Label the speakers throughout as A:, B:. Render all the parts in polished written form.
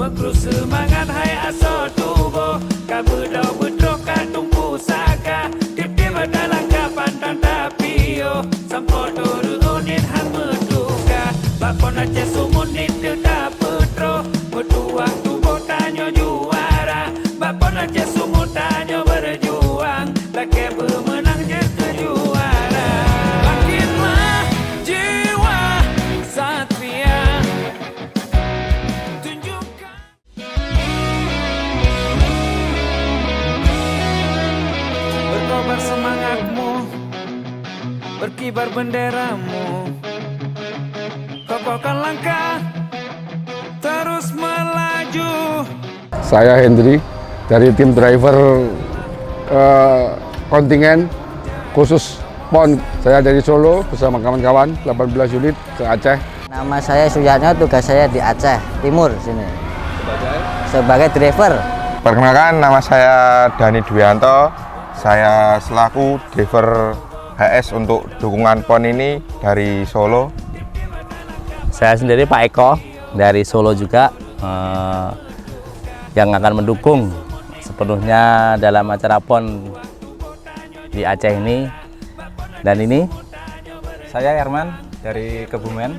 A: Mengkru semangat hai aso tubo Kabedo bedro katung pusaka Tip-tip dalam kapan tapio Sampoto ruunin han meduka Bakon aja sumunit tidak petro Metuang tubo tanyo juara Bakon aja sumut tanyo berjuang Lake pemenang jadi juara Bangkitlah jiwa satria Tunjukkan Berkobar semangatmu Berkibar benderamu Kokohkan langkah Terus melaju
B: Saya Hendri dari tim driver kontingen khusus PON. Saya dari Solo bersama kawan-kawan 18 unit ke Aceh.
C: Nama saya Suyatno, tugas saya di Aceh Timur sini. Sebagai driver.
D: Perkenalkan, nama saya Dani Dwianto. Saya selaku driver HS untuk dukungan PON ini dari Solo.
E: Saya sendiri Pak Eko dari Solo juga yang akan mendukung sepenuhnya dalam acara PON di Aceh ini. Dan ini
F: Saya Herman dari Kebumen.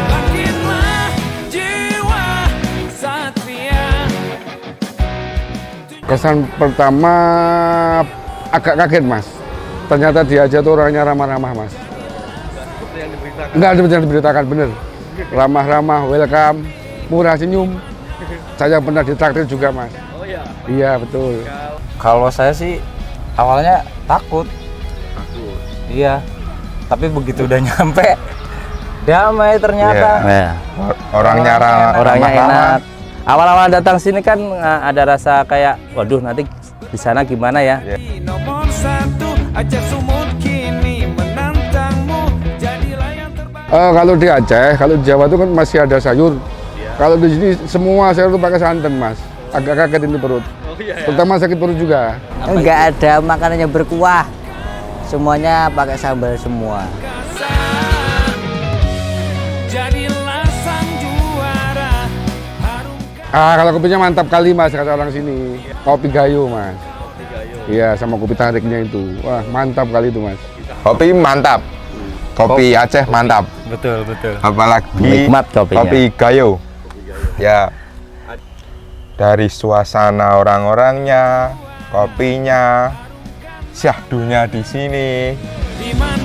A: Bangkitlah jiwa satria
B: Kesan pertama agak kaget mas. Ternyata di Aceh tuh orangnya ramah-ramah mas. Enggak seperti yang diberitakan, bener. Ramah-ramah, welcome, murah senyum. Saya pernah ditraktir juga mas.
F: Oh iya.
B: Iya betul.
F: Kalau saya sih awalnya takut. Iya. Tapi begitu udah nyampe damai ternyata.
E: ya,
D: Orangnya
E: orangnya
D: ramah-ramah.
E: enak. Awal-awal datang sini kan ada rasa kayak, waduh nanti di sana gimana ya?
A: Nomor satu Aceh Sumut kini menantangmu Jadilah yang terbaik
B: Kalau di Aceh, kalau di Jawa itu kan masih ada sayur. Kalau di sini semua sayur itu pakai santan mas. Agak kaget ini perut. Terutama sakit perut juga.
C: Enggak ada makanan yang berkuah. Semuanya pakai sambal semua.
A: kasar Jadilah sang juara Harumkan
B: Kalau kopinya mantap kali mas, kata orang sini. Kopi gayo mas. Iya, sama kopi tariknya itu. Wah, mantap kali itu mas.
D: Kopi mantap. Kopi Aceh mantap.
F: Betul, betul.
D: Apalagi
E: Nikmat kopinya.
D: kopi gayo. Ya. Dari suasana orang-orangnya, kopinya, syahdunya di sini.
A: di mana